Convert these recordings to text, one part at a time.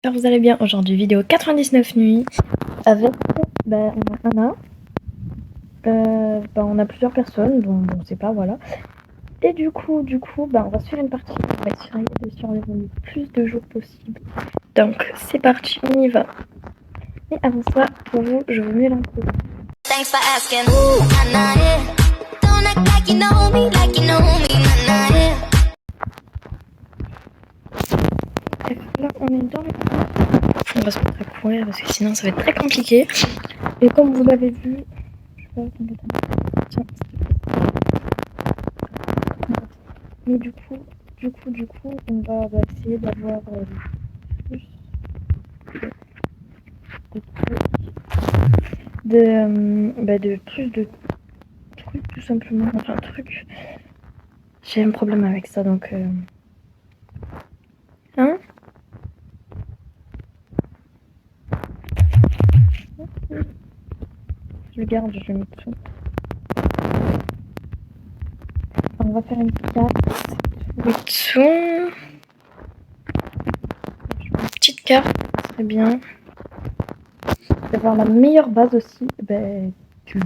J'espère que vous allez bien. Aujourd'hui, vidéo 99 nuits avec on a Anna. On a plusieurs personnes, donc on sait pas, voilà. Et du coup, on va se faire une partie. On va essayer de survivre le plus de jours possible. Donc, c'est parti, on y va. Et avant ça, pour vous, je vous mets l'intro. Thanks for asking. Ooh, nah, yeah. Don't act like you know me, nah, yeah. Là, on est dans les... On va se mettre à courir parce que sinon ça va être très compliqué. Et comme vous l'avez vu, je sais pas complètement. Tiens, mais du coup, on va essayer d'avoir plus de plus de trucs tout simplement. Enfin, trucs. J'ai un problème avec ça donc. Hein? Je le garde, je mets tout. On va faire une carte. Oui, tout. Une petite carte, ça serait bien. D'avoir la meilleure base aussi. Tu veux.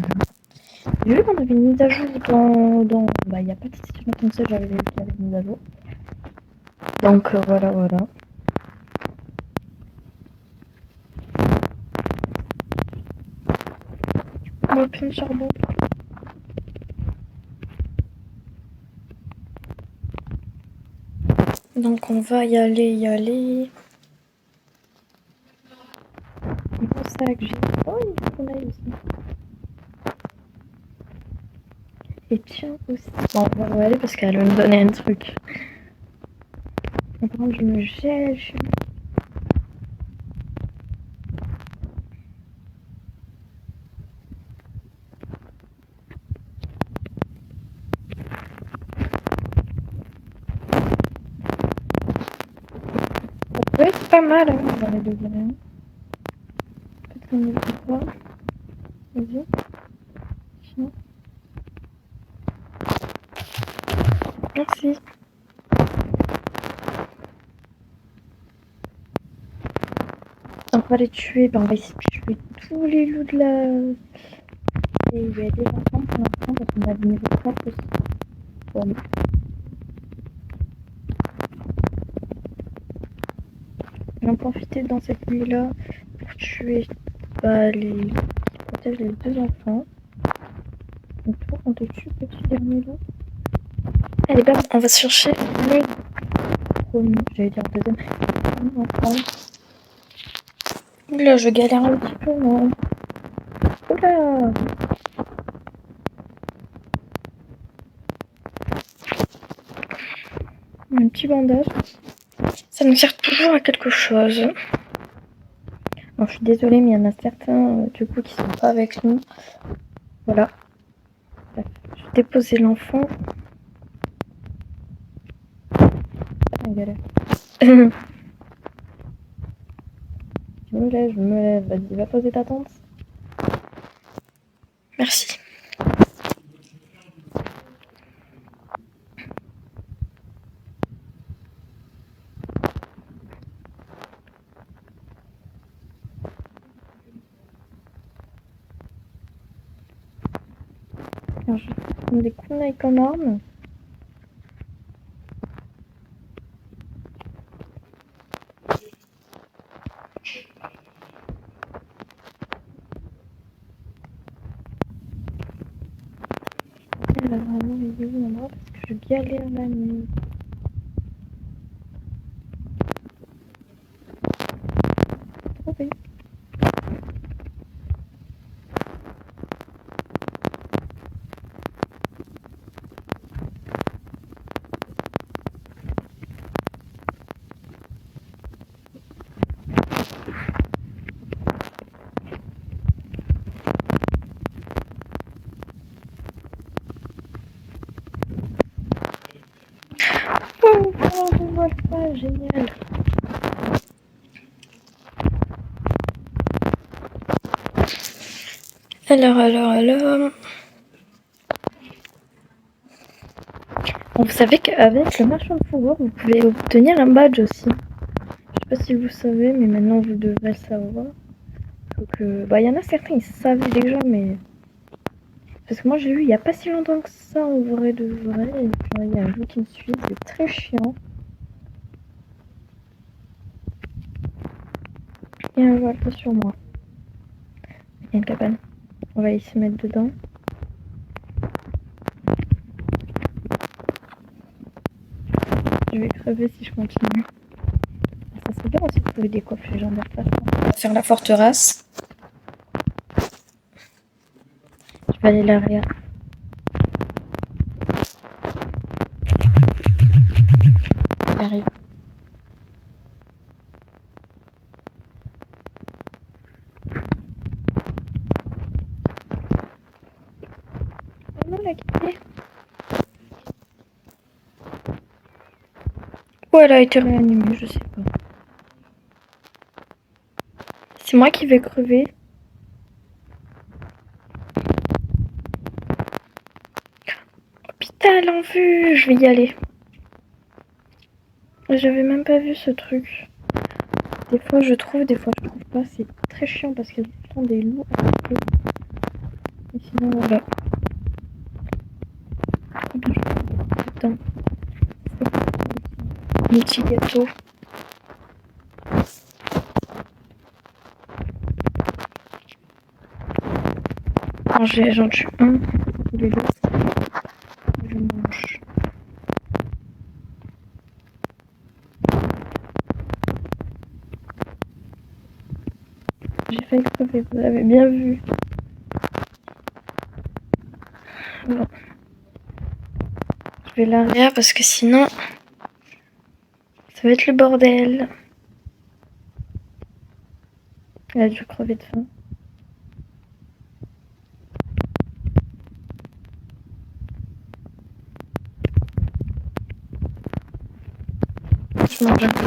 J'ai vu qu'on avait une mise à jour dans il n'y a pas de session comme ça, j'avais vu qu'il y avait une mise à jour. Donc voilà. On va plein de charbon. Donc on va y aller. Mon sac, j'ai... Oh, il faut qu'on aille aussi. Et tiens aussi. Bon, on va y aller parce qu'elle va me donner un truc. Par contre, je me gèle. Ça peut être pas mal, hein, on va les deux hein. Peut-être qu'on y va pas. Vas-y. Tiens. Merci. On va les tuer. On va essayer de tuer tous les loups de la... Et il y a des enfants pour l'instant parce qu'on a des niveaux 4 aussi. Bon. On va profiter dans cette nuit-là pour tuer les qui protègent les deux enfants. Donc toi, on te tue, petit dernier loup. Allez, on va chercher le premier. J'allais dire le deuxième. Enfant. Oula, je galère un petit peu, non? Oula! Un petit bandage. Ça nous sert toujours à quelque chose. Alors, je suis désolée, mais il y en a certains du coup qui sont pas avec nous. Voilà. Je vais déposer l'enfant. Ah, galère. Je me lève. Vas-y, va poser ta tente. Merci. Alors, je vais prendre des kunai comme arme. Elle va vraiment les où l'endroit parce que je galère la nuit. Trouvé. Oh, je vois pas, génial. Alors. Bon, vous savez qu'avec le marchand de fourrure, vous pouvez obtenir un badge aussi. sais pas si vous savez, mais maintenant vous devrez le savoir. Donc, bah, il y en a certains, ils savaient déjà, mais... Parce que moi, j'ai vu il y a pas si longtemps que ça, en vrai de vrai. Et puis, il y a un jeu qui me suit, c'est très chiant. Et un voilà sur moi. Il y a une cabane. On va y se mettre dedans. Je vais crever si je continue. Ça serait bien aussi de trouver des coffres légendaires. On va faire la forteresse. Je vais aller l'arrière. J'arrive. Oh non, la quitté. Ou elle a été réanimée, je sais pas. C'est moi qui vais crever. Oh, putain, en vue. Je vais y aller. J'avais même pas vu ce truc. Des fois je trouve, des fois je trouve pas. C'est très chiant parce qu'il y a tout le temps des loups à côté. Et sinon voilà. Putain. Mes petits gâteaux. J'en tue un. Les loups. Je mange. J'ai failli crever, vous avez bien vu. Bon. Je vais l'arrière parce que sinon, ça va être le bordel. Elle a dû crever de faim. Je mange un peu.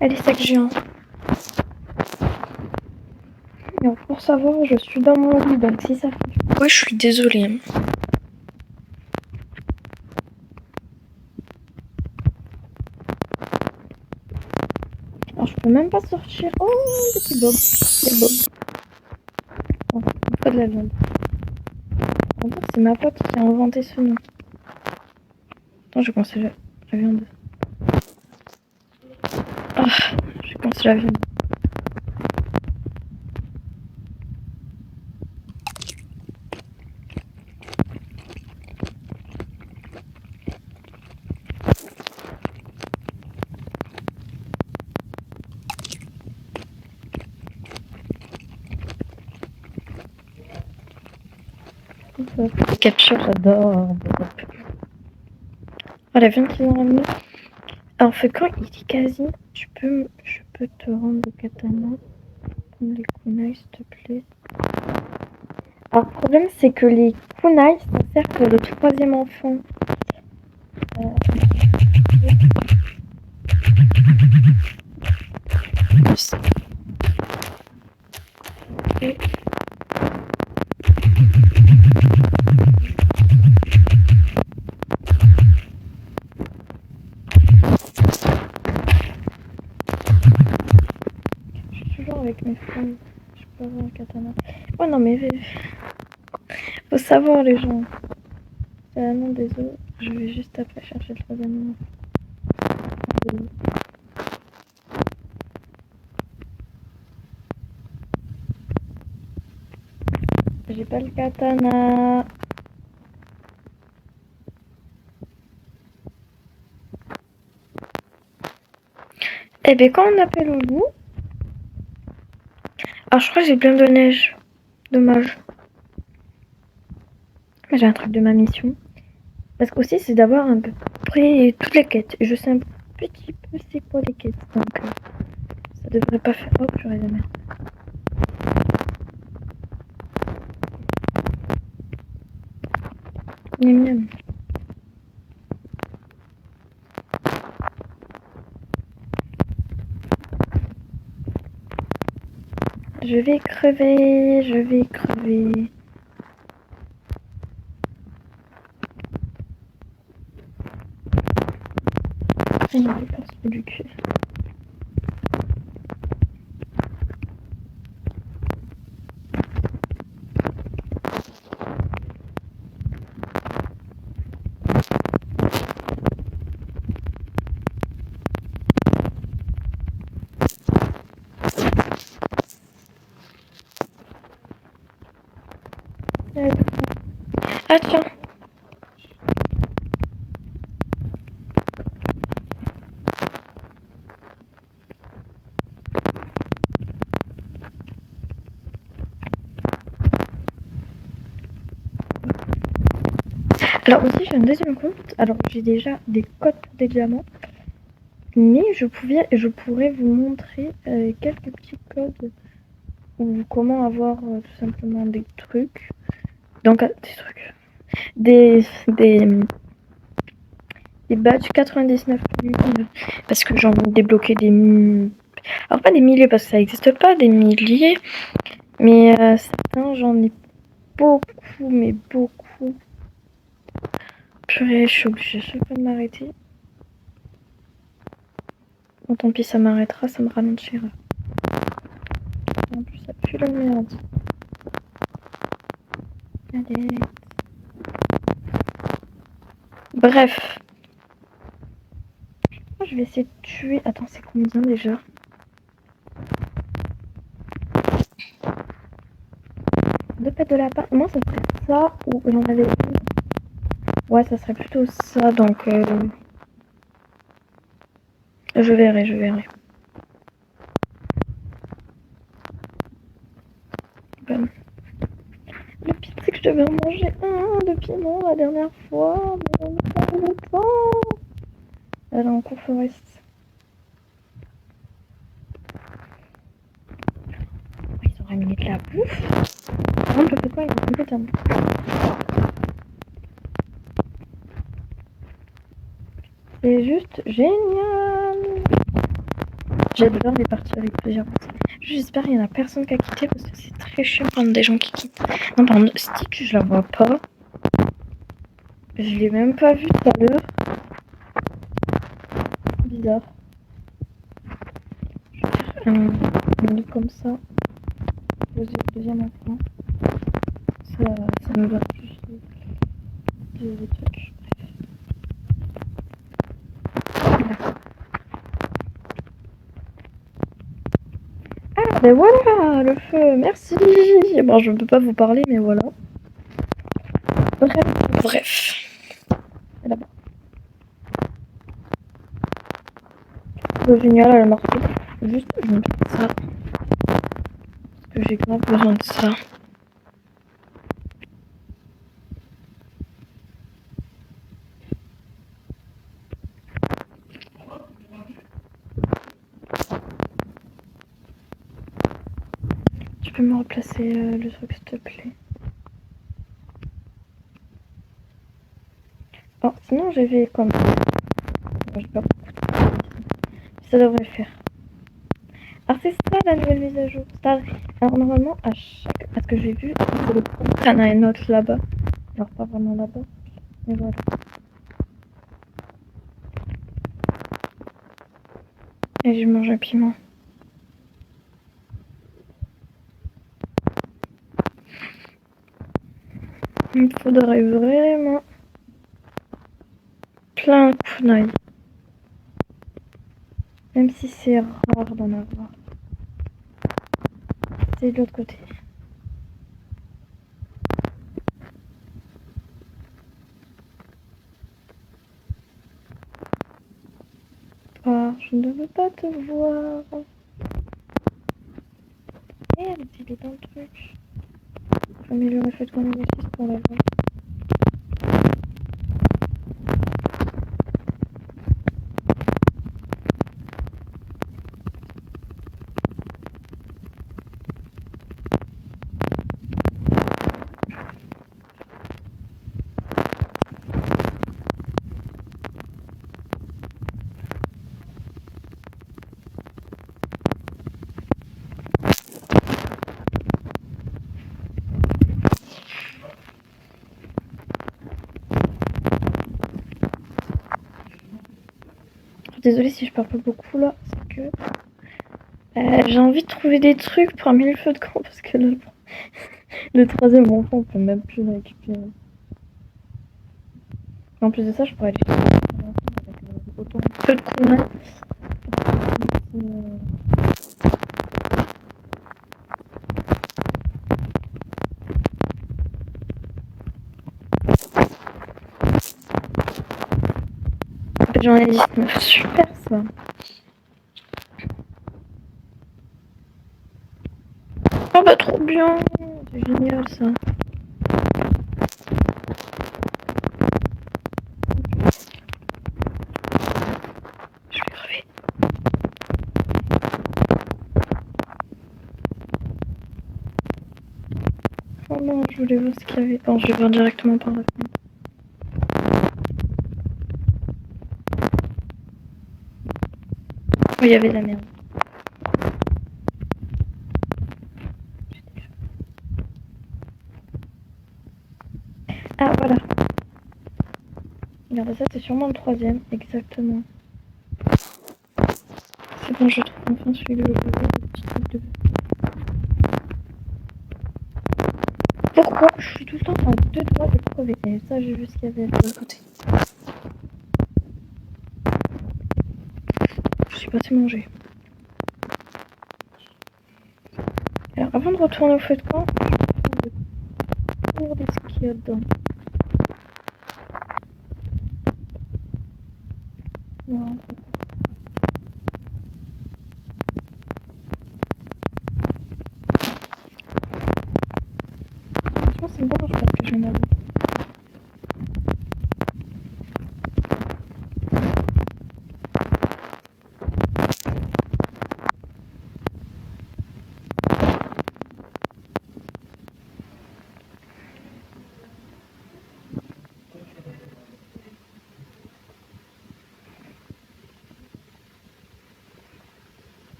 Allez, sac géant. Alors, pour savoir, je suis dans mon lit, donc si ça fait du bruit, je suis désolée. Alors, je peux même pas sortir. Oh, le petit Bob. C'est Bob. Oh, pas de la viande. En fait, c'est ma pote qui a inventé ce nom. Attends, j'ai pensé la viande. Ah, j'ai pensé la viande. Capture, j'adore. Oh, la viande qu'ils ont ramenée. Alors, fait quand il dit quasi, je peux te rendre le katana. Prendre les kunai, s'il te plaît. Alors, le problème, c'est que les kunai, ça sert pour le troisième enfant. Et... Je suis toujours avec mes friends. Je peux avoir un katana. Oh non, mais faut savoir, les gens. Ah non, désolé. Je vais juste après chercher le troisième enfant. J'ai pas le katana. Eh ben quand on appelle au loup... Ah, je crois que j'ai plein de neige. Dommage. Mais j'ai un truc de ma mission. Parce qu'aussi, c'est d'avoir à peu près toutes les quêtes. Et je sais un petit peu c'est quoi les quêtes. Donc, ça devrait pas faire... Oh, j'aurais la merde. Miam miam. Je vais crever, je vais crever. Il m'a fait du cul. Ah tiens. Alors aussi j'ai un deuxième compte. Alors j'ai déjà des codes pour des diamants. Mais je pourrais vous montrer quelques petits codes ou comment avoir tout simplement des trucs. Donc des trucs. Des badges 99 parce que j'en ai débloqué des... Alors pas des milliers parce que ça n'existe pas, des milliers. Mais certains j'en ai beaucoup, mais beaucoup. Purée, je suis obligée à chaque fois de m'arrêter. Bon, tant pis, ça m'arrêtera, ça me ralentira. En plus, ça pue la merde. Allez. Bref. Je vais essayer de tuer... Attends, c'est combien déjà? Deux pattes de lapin. Moi, ça serait ça ou j'en avais une. Ouais, ça serait plutôt ça, donc... Je verrai, je verrai. Bon. Le pire, c'est que je devais en manger un de piment la dernière fois, mais on n'a pas eu le temps. Elle est en Forest. Ils ont ramené de la bouffe. Non, je fais quoi, il est complètement. C'est juste génial. J'adore les parties avec plusieurs personnes. J'espère qu'il n'y en a personne qui a quitté parce que c'est très chiant quand des gens qui quittent. Non, par contre, Stitch, je la vois pas. Je l'ai même pas vue tout à l'heure. Bizarre. Je vais faire un lit comme ça. Poser le deuxième enfant. Ça me va plus des trucs. Voilà. Ah, ben voilà, le feu, merci. Bon, je ne peux pas vous parler, mais voilà. Bref. Là-bas. Génial, elle a marqué. Juste, je me mets ça. Parce que j'ai grave besoin de ça. Tu peux me replacer le truc, s'il te plaît. Oh, sinon, j'avais comme... J'ai pas beaucoup de... Ça devrait le faire. Alors, c'est ça la nouvelle mise à jour. Alors, normalement, à ce que j'ai vu, c'est le il y en a une autre là-bas. Alors, pas vraiment là-bas. Mais voilà. Et je mange un piment. Il me faudrait vraiment plein de kunai. Même si c'est rare d'en avoir. C'est de l'autre côté. Ah, je ne veux pas te voir. Merde, il est dans le truc. Comme il aurait fait qu'on existe pour la voir. Désolée si je parle pas beaucoup là, c'est que j'ai envie de trouver des trucs pour amener le feu de camp parce que là, le troisième enfant, on peut même plus le récupérer. En plus de ça, je pourrais aller chercher avec autant de feu de camp là. En fait, j'en ai 19, super ça. Oh bah trop bien, c'est génial ça. Je vais crever. Oh non, je voulais voir ce qu'il y avait. Bon, je vais voir directement par la fenêtre. Oh, il y avait de la merde. Ah voilà. Regardez ça, c'est sûrement le troisième, exactement. C'est bon, je trouve enfin celui de l'autre côté, le petit truc de... Pourquoi je suis tout le temps en deux doigts de crever? Et ça, j'ai vu ce qu'il y avait de l'autre côté. Je suis passée manger. Alors, avant de retourner au feu de camp, je vais faire le tour de ce qu'il y a dedans. Non. Franchement, c'est bon, je pense que je vais en avoir.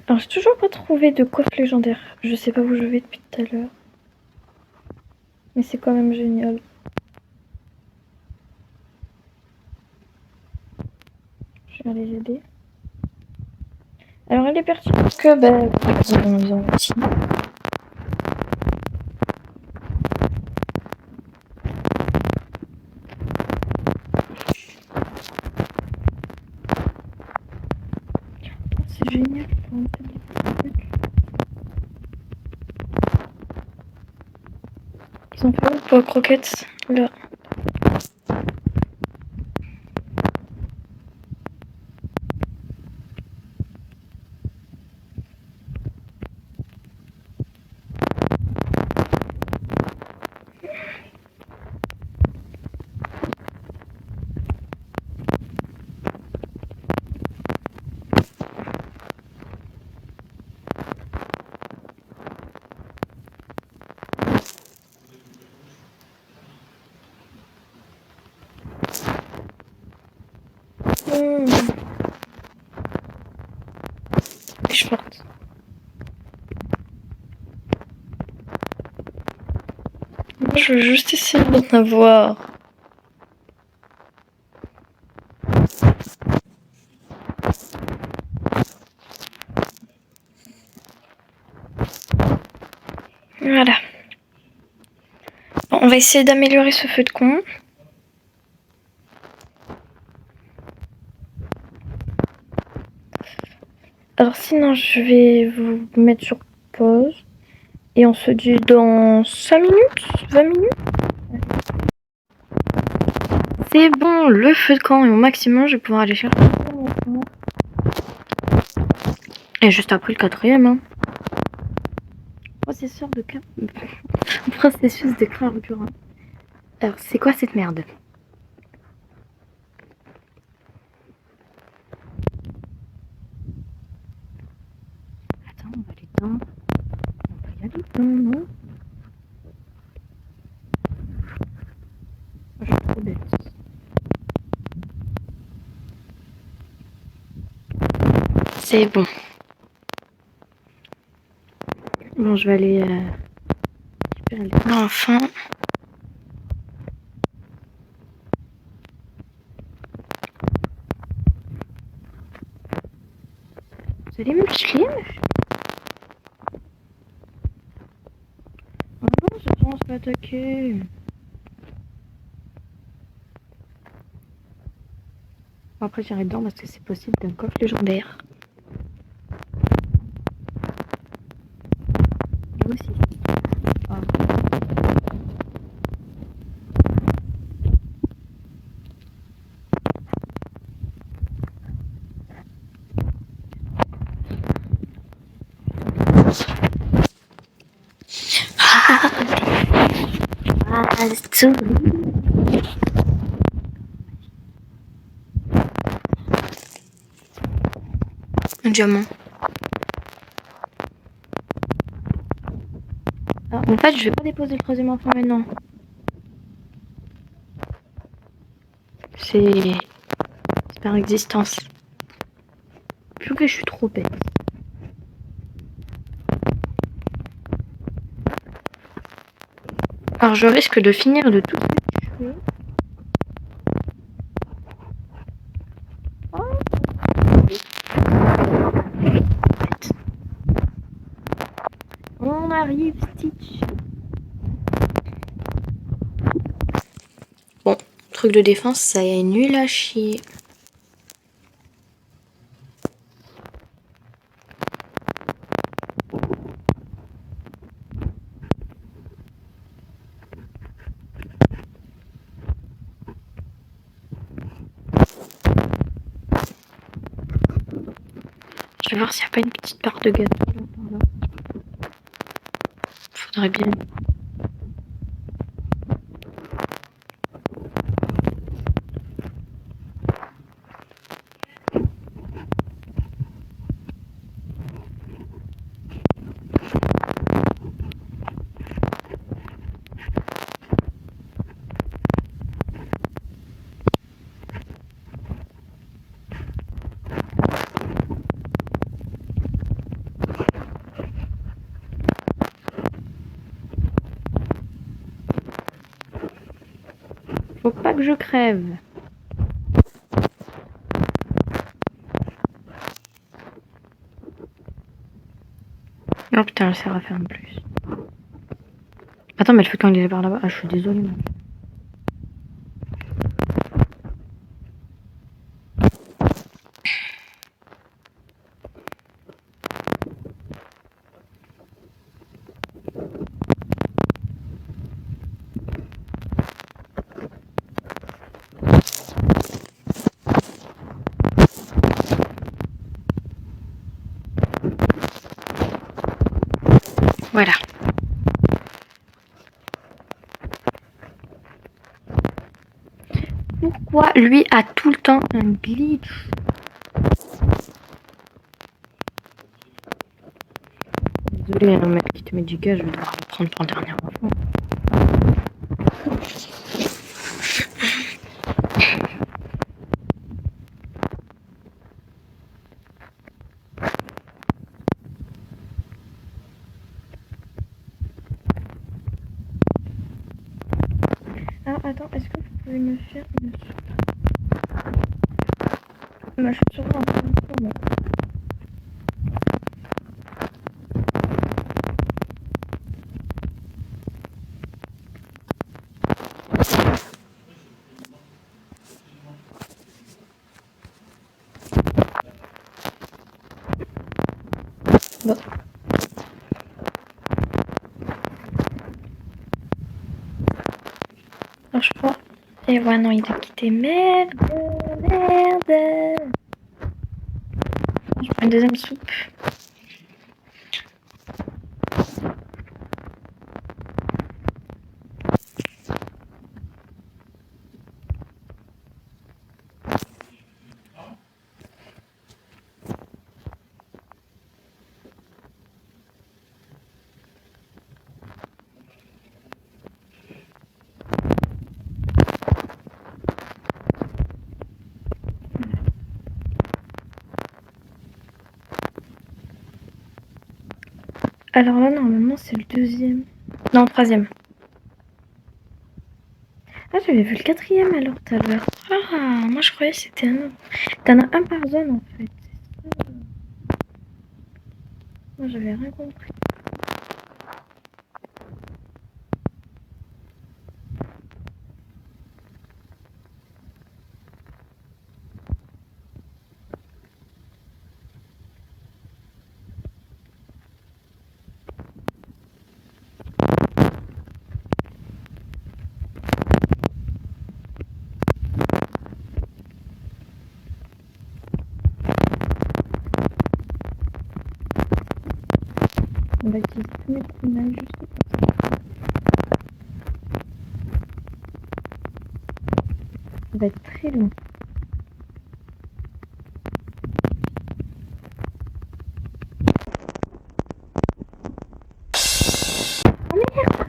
Alors, j'ai toujours pas trouvé de coffre légendaire. Je sais pas où je vais depuis tout à l'heure. Mais c'est quand même génial. Je vais aller les aider. Alors, il est pertinent que, bah, ils ont ici. C'est génial. Ils ont fait où pour croquettes? Là. Je porte. Moi, je veux juste essayer d'en avoir. Voilà. Bon, on va essayer d'améliorer ce feu de camp. Alors sinon, je vais vous mettre sur pause. Et on se dit dans 5 minutes 20 minutes. C'est bon, le feu de camp est au maximum. Je vais pouvoir aller chercher. Et juste après le quatrième. Hein. Processus de carburant. Alors, c'est quoi cette merde? Attends, on va aller dedans. On va y aller dedans, non? Je suis trop bête. C'est bon. Bon, je vais aller récupérer les... Enfin. Slim? Oh non, c'est bon, on se fait attaquer. Bon, après, j'irai dedans parce que c'est possible d'un coffre légendaire. Moi aussi. Ah. Ah, c'est tout. Un diamant. Ah, en fait, je vais pas déposer le troisième enfant maintenant. C'est par existence. Plus que je suis trop bête. Alors je risque de finir de tout tuer. Oh. On arrive, Stitch. Bon, truc de défense, ça est nul à chier. Je vais voir s'il n'y a pas une petite part de gâteau là. Faudrait bien. Faut pas que je crève. Oh putain, elle sert à faire en plus. Attends, mais elle fait quand il est par là-bas. Ah, je suis désolée. Moi. Voilà. Pourquoi lui a tout le temps un glitch? Désolée, hein, mec, qui te met du gaz, je vais devoir le prendre pour le dernier enfant. Ah, attends, est-ce que vous pouvez me faire une soupe? Ma chaussure va un peu trop, moi. Bon. Alors, je crois. Et ouais, non, il a quitté. Merde, merde. Je prends une deuxième soupe. Alors là, normalement, c'est le deuxième. Non, troisième. Ah, j'avais vu le quatrième alors tout à l'heure. Ah, moi je croyais que c'était un autre. T'en as un par zone en fait. Moi, j'avais rien compris. On va utiliser tous mes images juste pour ça. Ça va être très long. Oh merde!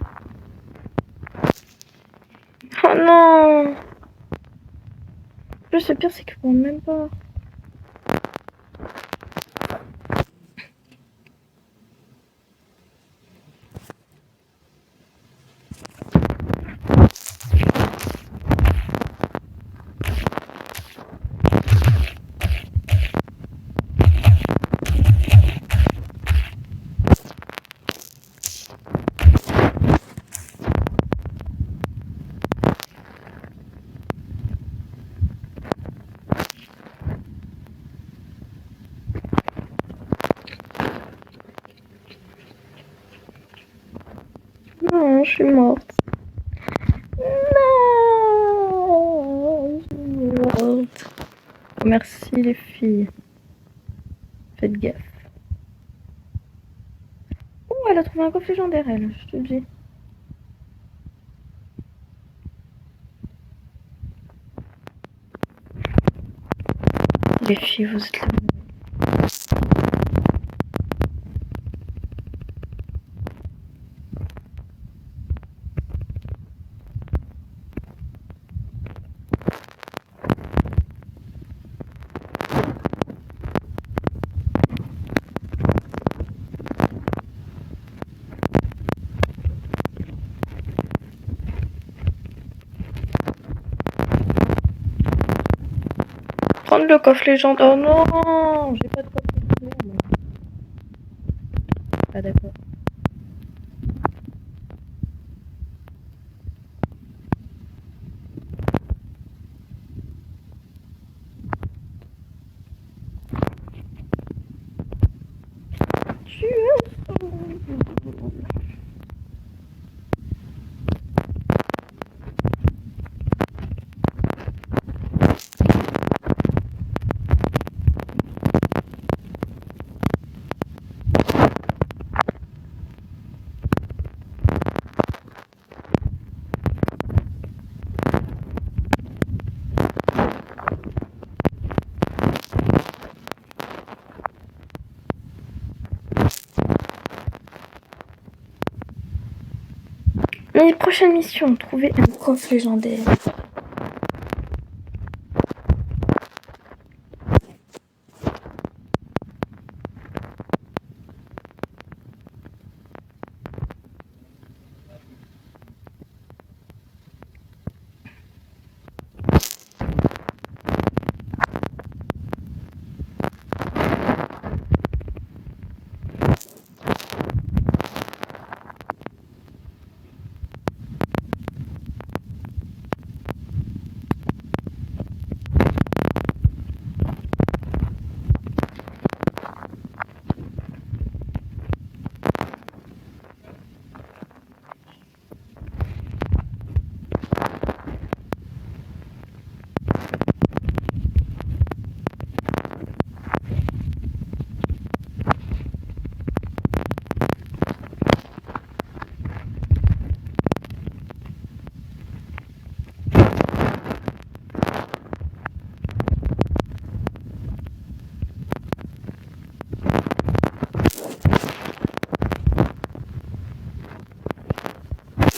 Oh non! Le pire, c'est que je ne même pas. Non, je suis morte. Non, je suis morte. Merci les filles. Faites gaffe. Oh, elle a trouvé un coffre légendaire, elle, je te le dis. Les filles, vous êtes là. Prendre le coffre légendaire. Oh non, j'ai pas de coffre légendaire. Moi. Ah d'accord. Tu es... Les prochaines missions, trouver un coffre légendaire.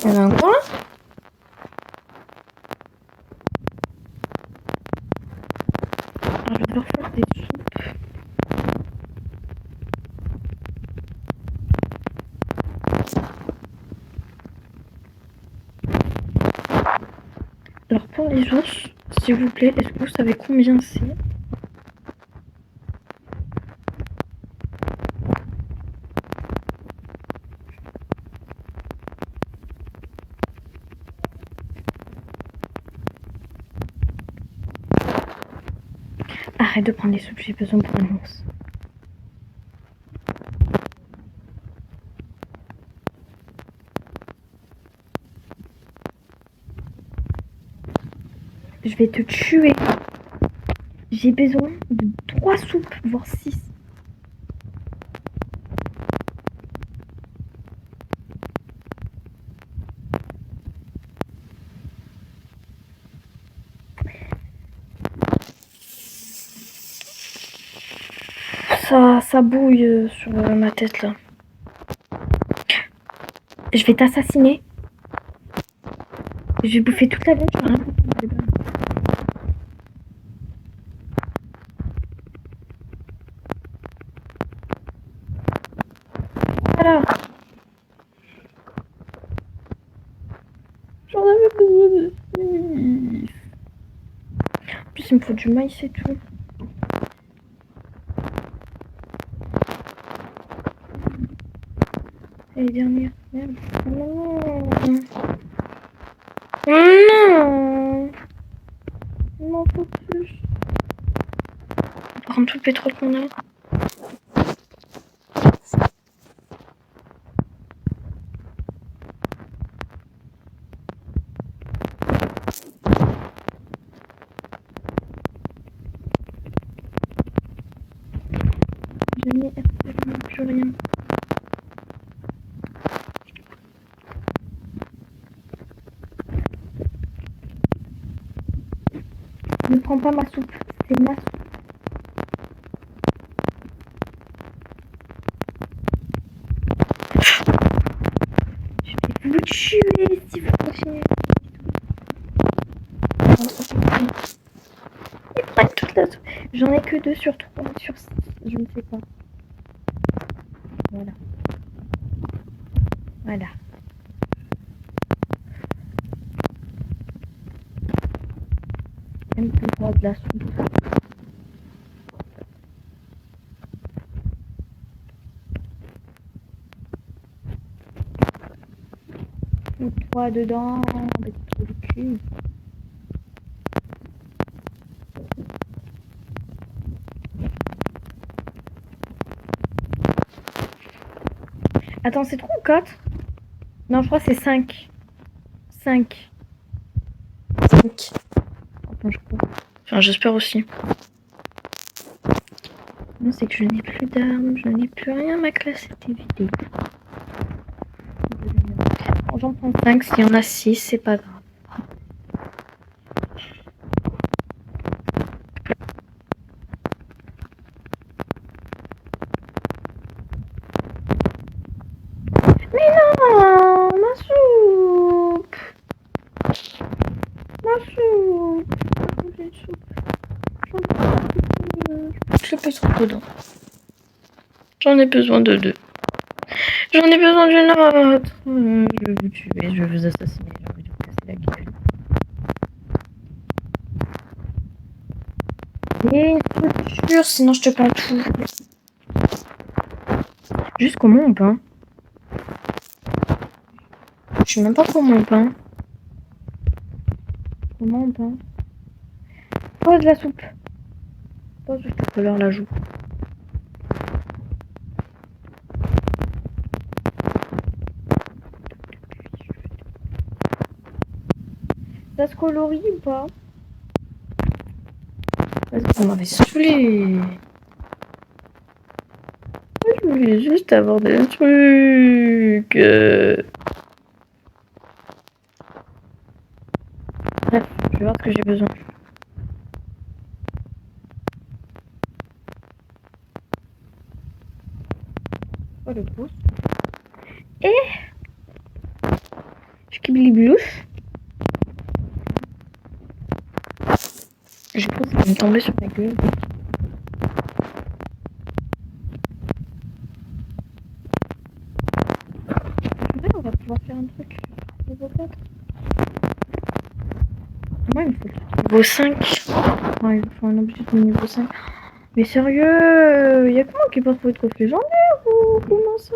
Il y en a un coin? Je vais devoir faire des soupes. Alors pour les ours, s'il vous plaît, est-ce que vous savez combien c'est? arrête de prendre les soupes, j'ai besoin pour un ours. Je vais te tuer. J'ai besoin de 3 soupes, voire 6. Ça bouille sur ma tête là. Je vais t'assassiner. Je vais bouffer toute la viande, je vais rien bouffer. Voilà. J'en avais besoin de 6. En plus, il me faut du maïs et tout. Allez, dernière. Merde. Non. Non. Il m'en faut plus. On va prendre tout le pétrole qu'on a. Je n'ai absolument plus rien. Ne prends pas ma soupe, c'est ma soupe. Je vais vous tuer si vous continuez. Ils prennent toute la soupe. J'en ai que 2 sur 3 sur 6. Je ne sais pas. Voilà. Voilà. Même plus droit de la soupe. Ou 3 dedans. Petit trou de cul. Attends, c'est 3 ou 4? Non, je crois que c'est 5. 5. 5. Enfin, je crois. Enfin, j'espère aussi. Non, c'est que je n'ai plus d'armes, je n'ai plus rien, ma classe était vidée. Bon, j'en prends 5, s'il y en a 6, c'est pas grave. Mais non, ma soupe. Ma soupe. J'ai une soupe. Je peux trop dedans. J'en ai besoin de 2. J'en ai besoin d'une autre. Je vais vous tuer, je vais vous assassiner, je vais vous casser la gueule. Et une structure, sinon je te prends tout. Juste comment on peint? Je sais même pas comment on peint. Comment on peint? Pose la soupe. Pose tout à l'heure la joue. Ça se colorie ou pas? On m'avait saoulé. Je voulais juste avoir des trucs. Bref, je vais voir ce que j'ai besoin. Oh le pouce. Et je kibliblouche. Je pense qu'il va me tomber sur la gueule. Ouais, on va pouvoir faire un truc. Niveau 4. Moi, il me faut le niveau 5. Ouais, il me faut un objet de niveau 5. Mais sérieux, y'a que moi qui passe pour être coffre légendaire ou comment ça?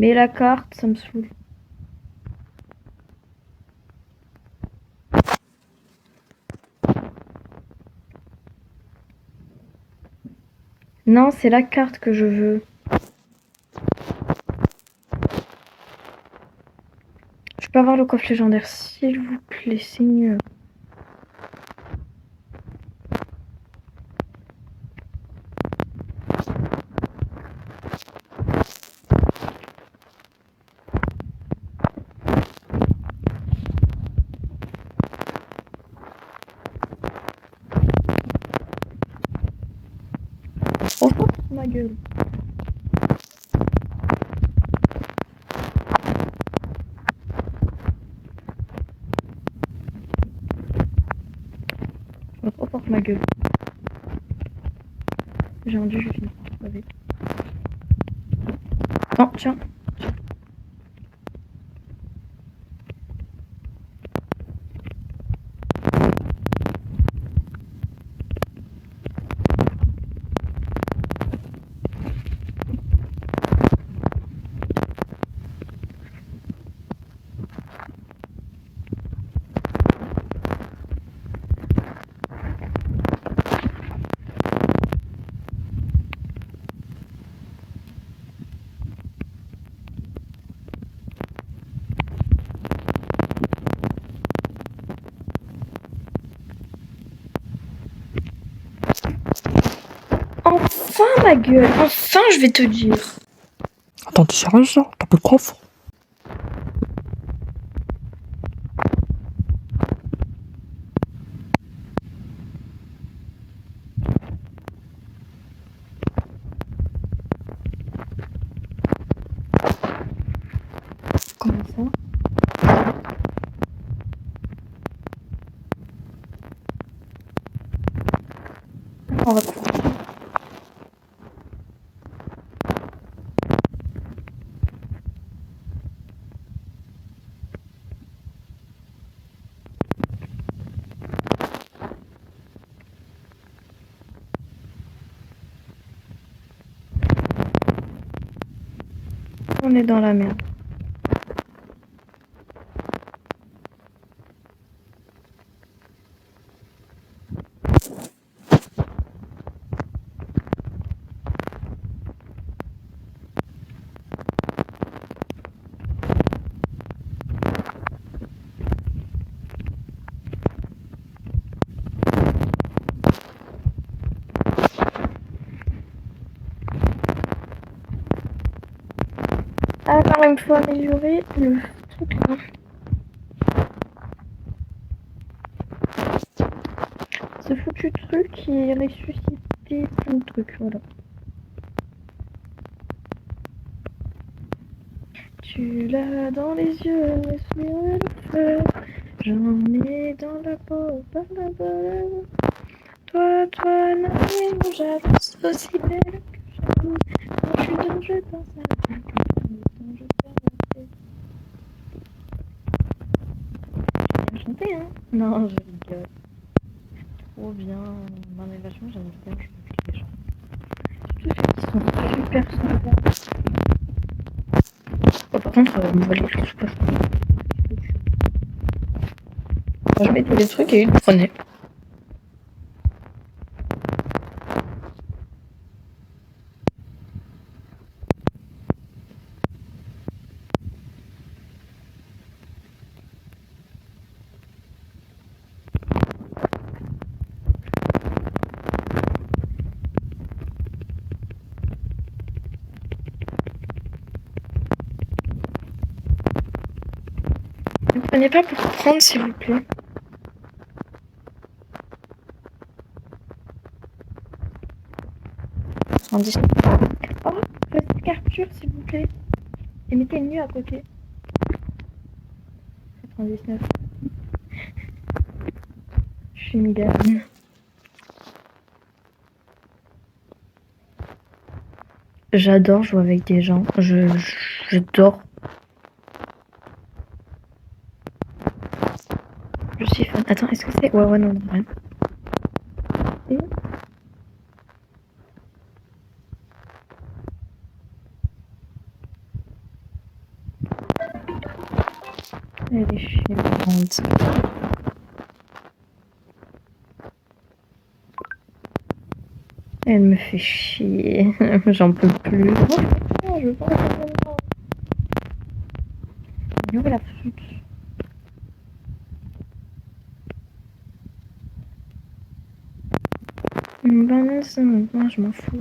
Mais la carte, ça me saoule. Non, c'est la carte que je veux. Je peux avoir le coffre légendaire, s'il vous plaît, c'est mieux. Oh, ma gueule. Oh, trop fort, ma gueule. J'ai un dieu, je finis par crever. Non, tiens. Enfin, ma gueule. Enfin, je vais te dire. Attends, t'es sérieuse là? T'as pas de coffre? Comment ça? On va couper. On est dans la merde. Alors, il me faut améliorer le truc là. Ce foutu truc qui est ressuscité plein de trucs, voilà. Tu l'as dans les yeux, respire le feu. J'en ai dans la peau, Toi, Marie, mon jalouse, aussi belle que jalouse. Quand je suis dans, je pense à toi. Quand je perds la tête. J'aime chanter, hein? Non, je rigole. Trop bien. Non, mais vachement, j'aime bien chanter les gens. Tous ceux qui sont super sympas. Oh, par contre, on va les touche pas. Je mets tous les trucs et ils le prenaient. Ne prenez pas pour prendre, s'il vous plaît. En 10. Oh, petite capture, s'il vous plaît. Et mettez le nu à côté. 99. Je suis migraine. J'adore jouer avec des gens. J'adore. Je suis fan. Attends, est-ce que c'est... Ouais, non, rien. Et... Elle est chiante. Elle me fait chier. J'en peux plus. Oh, je veux pas. Ignorer la flûte. Ben non, ça, moi, je m'en fous.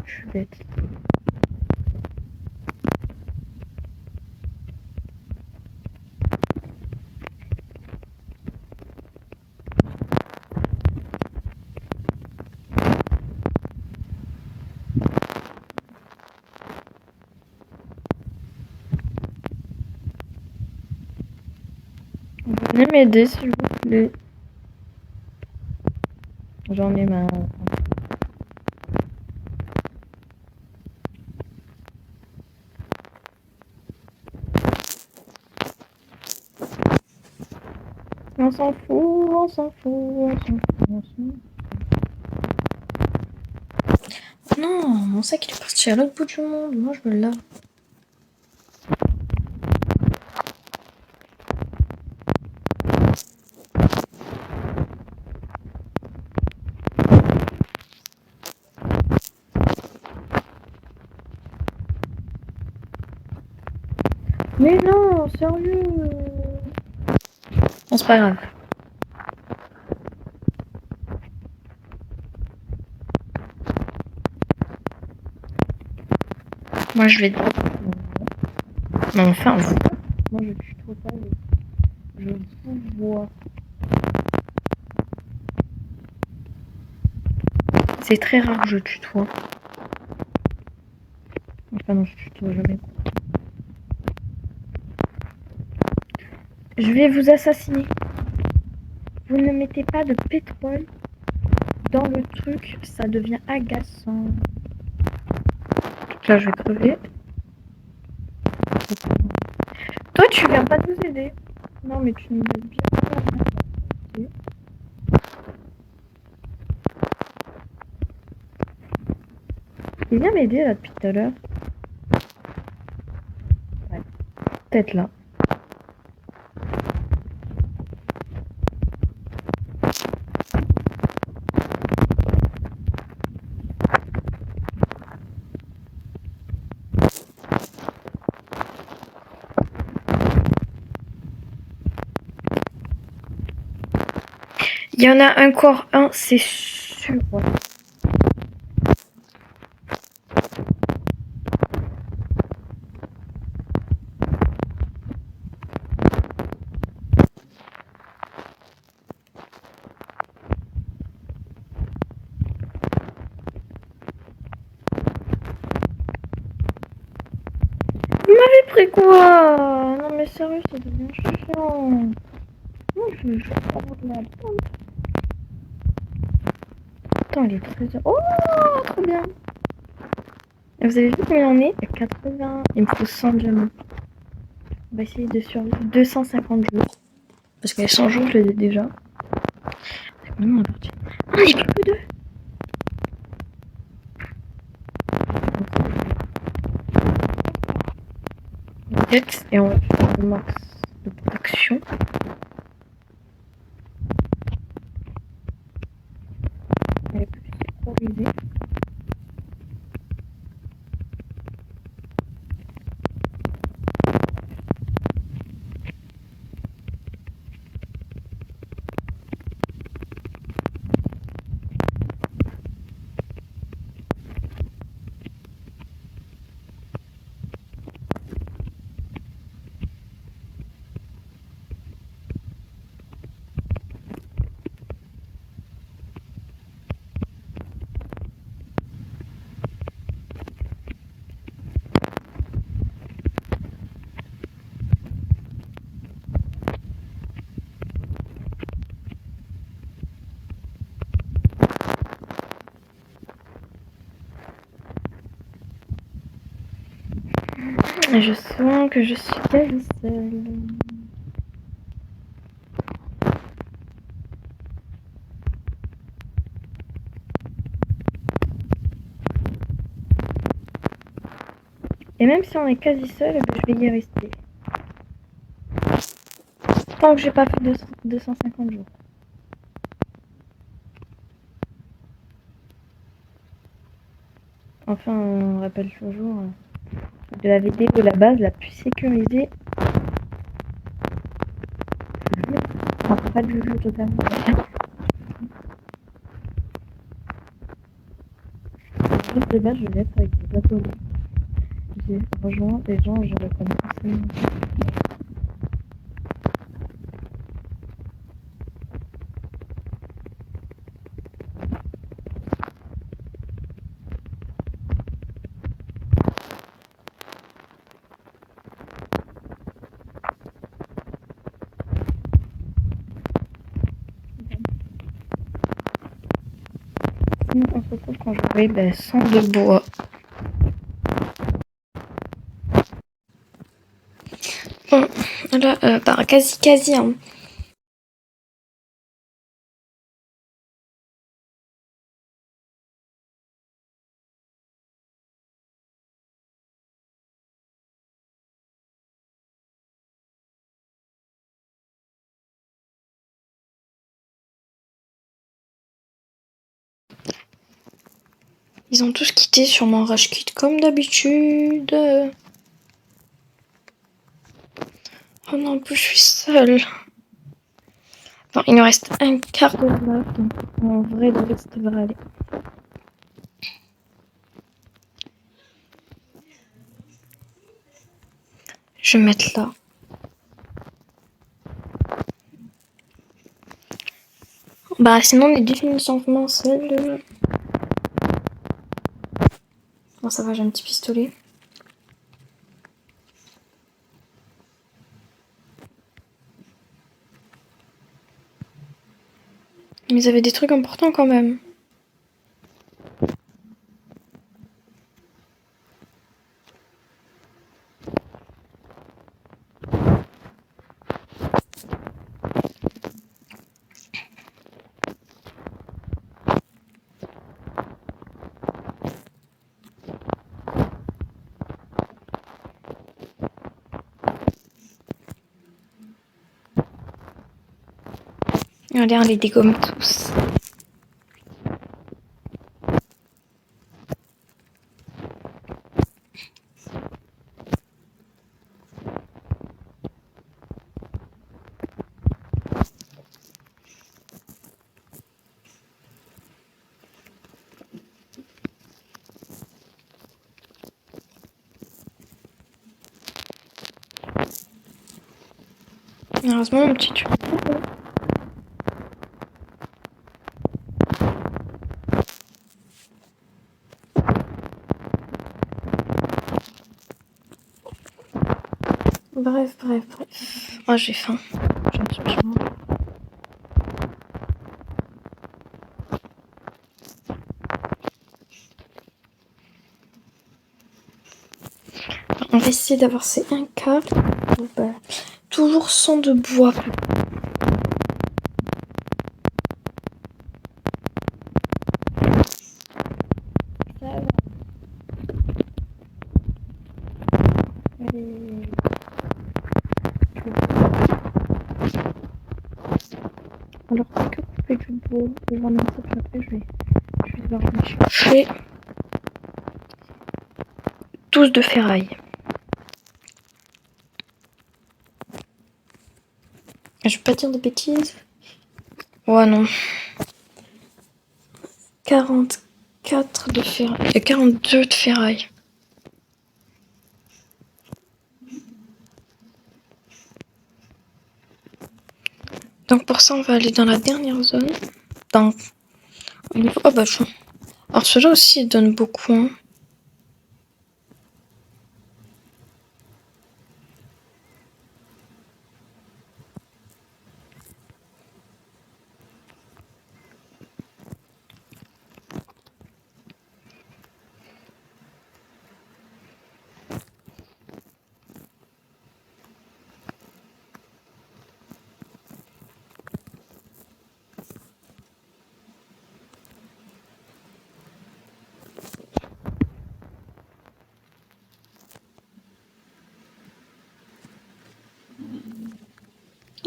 Je suis bête. Venez m'aider, s'il vous plaît. J'en ai marre. On s'en fout, on s'en fout, on s'en fout, on s'en fout. Non, mon sac il est parti à l'autre bout du monde. Moi je veux là. Mais non, sérieux. Bon, c'est pas grave. Moi je vais. Mais enfin, vous. Moi je tutoie pas, je vous vois. C'est très rare que je tutoie. Enfin non, je tutoie jamais. Je vais vous assassiner. Vous ne mettez pas de pétrole dans le truc, ça devient agaçant. Là, je vais crever. Toi, tu viens pas nous aider. Non, mais tu nous laisses bien. Il vient m'aider là depuis tout à l'heure. Ouais. Peut-être là. Il y en a encore un, c'est sûr. Vous m'avez pris quoi? Non mais sérieux, ça devient chiant. Non, je prends de la pompe. Attends, il est 13h. Oh, trop bien. Vous avez vu combien on est? 80. Il me faut 100 diamants. On va essayer de survivre 250 jours. Parce que les 100 jours, je les ai déjà. C'est combien on est parti? Ah, il n'y a plus que 2. Et on va faire le max de protection. Elle est plus sécurisée. Et je sens que je suis quasi seule. Et même si on est quasi seul, je vais y rester. Tant que j'ai pas fait 250 jours. Enfin, on rappelle toujours de la vidéo de la base la plus sécurisée. Enfin, pas du jeu totalement. De base, je vais être avec des abonnés. J'ai rejoint des gens, je les connais forcément. Sinon, on se retrouve quand j'aurai 100 de bois. Bon, là, quasi, hein. Ils ont tous quitté sur mon rage quit comme d'habitude. Oh non, en plus je suis seule. Enfin, il nous reste un quart de map, donc en vrai, le reste devrait aller. Je vais mettre là. Bah, sinon, les définitivement seules. Bon, ça va, j'ai un petit pistolet. Mais ils avaient des trucs importants quand même. Allez, on les dégomme tous. Heureusement, mon petit tu. Bref. Oh, j'ai faim. J'en suis vachement. On va essayer d'avoir ces un quart. Bah, toujours sans de bois. Ça va. Allez. Alors, que couper du bois ou vraiment ça, puis après, je vais devoir aller chercher 12 de ferraille. Je vais pas dire de bêtises. Ouais, non. 44 de ferraille. 42 de ferraille. Donc pour ça, on va aller dans la dernière zone. Donc, au niveau... Oh bah, alors celui-là aussi, il donne beaucoup. Hein.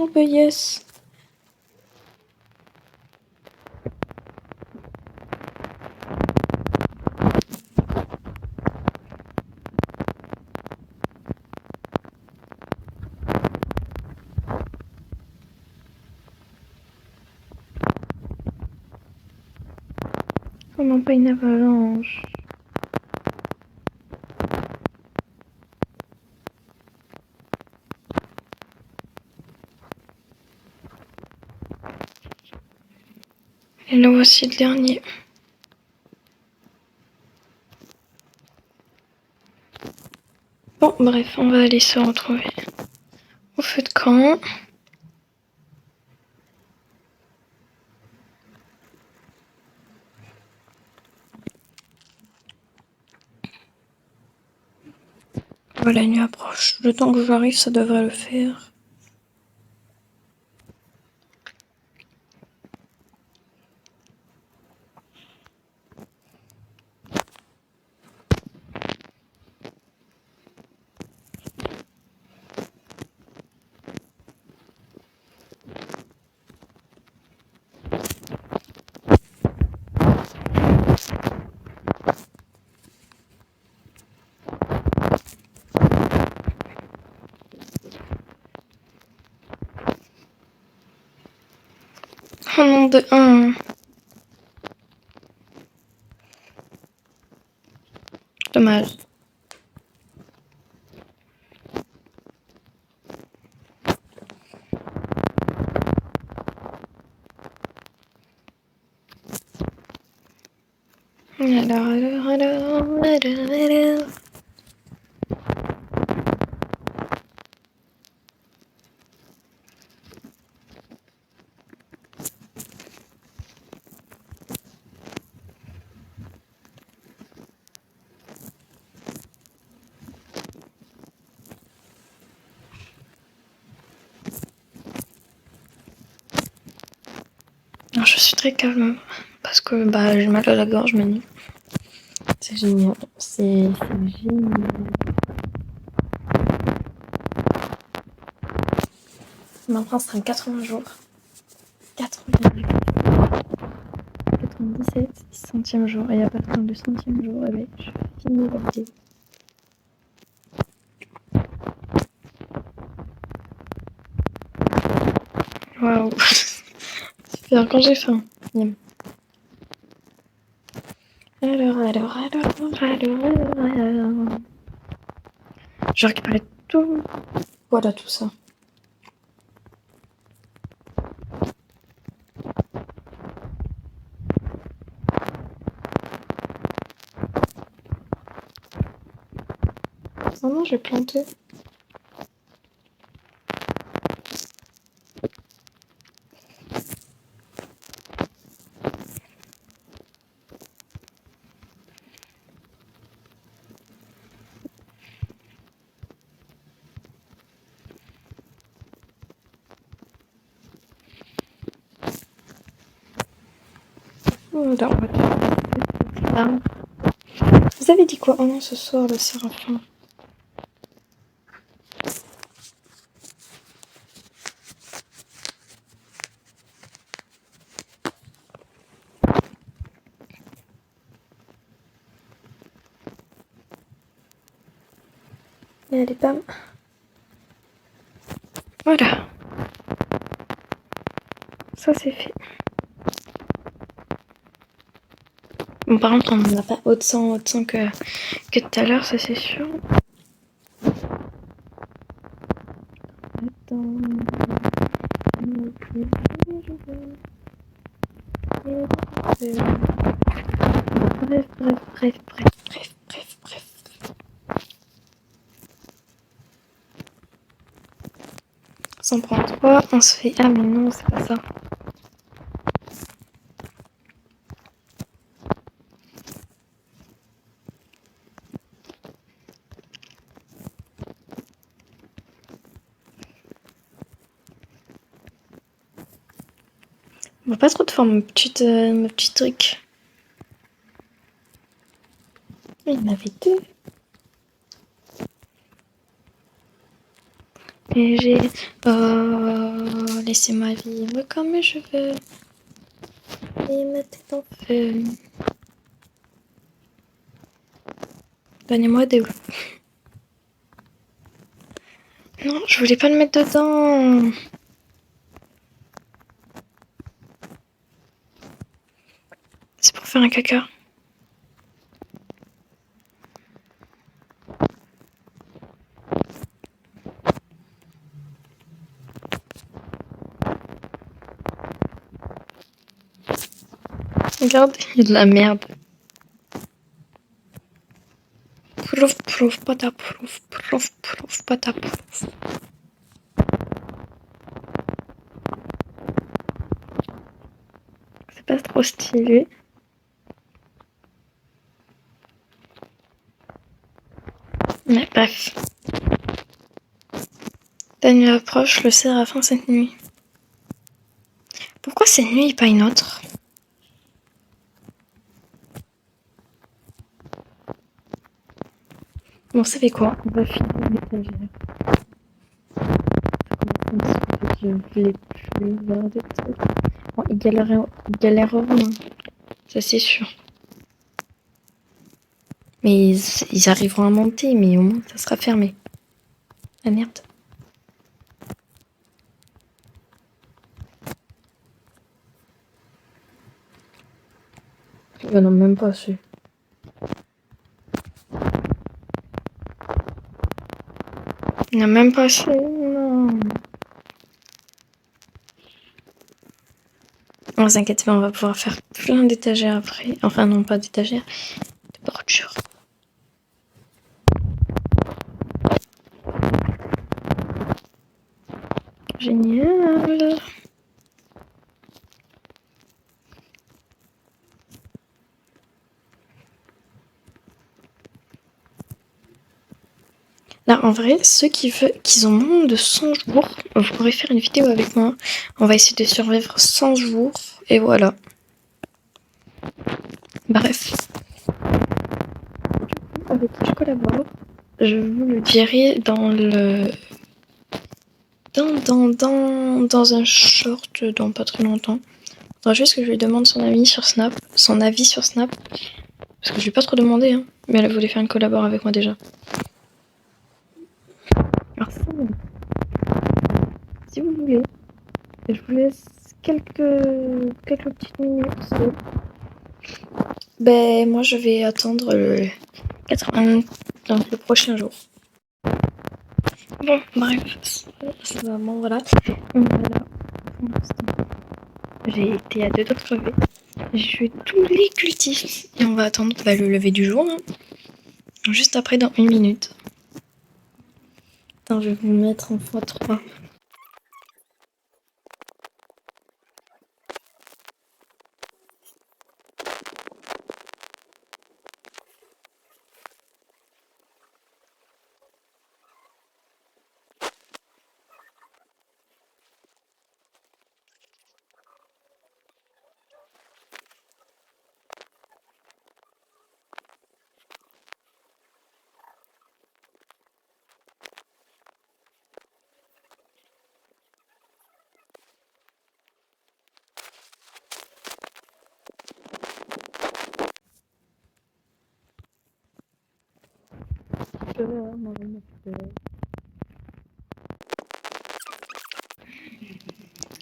Oh bah yes. Oh non, pas une avalanche. Et là voici le dernier. Bon, bref, on va aller se retrouver au feu de camp. Voilà, la nuit approche. Le temps que j'arrive, ça devrait le faire. Oh nom de un. Dommage. Alors. Alors, je suis très calme parce que bah, j'ai mal à la gorge maintenant. C'est génial. C'est génial. Maintenant, ce sera 80 jours. 97 centième jour. Et à partir du centième jour, eh ben, je finis la vidéo. Waouh. Super, quand j'ai faim. Miam. Alors. Je vais récupérer tout. Voilà, tout ça. Oh non, j'ai planté. Voilà, on va terminer. Vous avez dit quoi? Oh non, ce soir, le séraphin. Et allez, bam. Voilà. Ça, c'est fait. Bon, par contre, on n'a pas autant que tout à l'heure, ça c'est sûr. Attends. Bref. On s'en prend 3, on se fait... Ah mais non, c'est pas ça. On va pas trop de faire mon petit truc. Il y en avait 2. Et j'ai... laissez-moi vivre comme je veux. Et ma tête en feu. Donnez-moi des... Non, je voulais pas le mettre dedans. C'est pour faire un caca. Regarde, il y a de la merde. Plouf, plouf, pataplouf, plouf, plouf, pataplouf. C'est pas trop stylé. Mais bref. La nuit approche, le séraphin cette nuit. Pourquoi cette nuit et pas une autre? Bon, vous savez quoi? On va finir l'étagère. Je voulais plus voir des trucs. Bon, ils galéreront, ça c'est sûr. Mais ils arriveront à monter, mais au moins ça sera fermé. Ah merde. Non, même pas su. Il n'a même pas su, non. Ne vous inquiétez pas, on va pouvoir faire plein d'étagères après. Enfin non, pas d'étagères, de bordures. Génial. Là, en vrai, ceux qui ont moins de 100 jours, vous pourrez faire une vidéo avec moi. On va essayer de survivre 100 jours. Et voilà. Bref. Avec qui je collabore, je vous le dirai dans le... Dans un short dans pas très longtemps. Il faudra juste que je lui demande son avis sur Snap. Parce que je lui ai pas trop demandé, hein. Mais elle voulait faire une collabore avec moi déjà. Alors si vous voulez, je vous laisse quelques petites minutes. Ben moi je vais attendre le 80, donc le prochain jour. Bon, bref, bon voilà. Voilà. Pour l'instant, j'ai été à 2 doigts de crever. J'ai eu tous les cultifs et on va attendre le lever du jour. Hein. Juste après, dans 1 minute. Attends, je vais vous mettre en x3.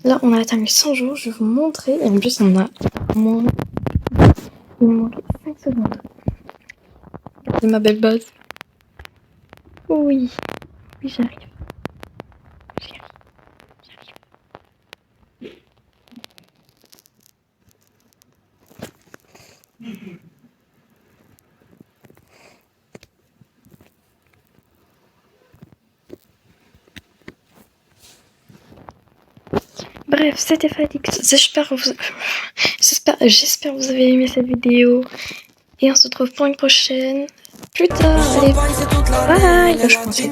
Là, on a atteint les 100 jours, je vais vous montrer. Et en plus, on a moins... Il me manque 5 secondes. Regardez ma belle base. Oui, oui, j'arrive. Bref, c'était Falix. J'espère que vous avez aimé cette vidéo. Et on se retrouve pour une prochaine. Plus tard. Allez, bye. Je pensais.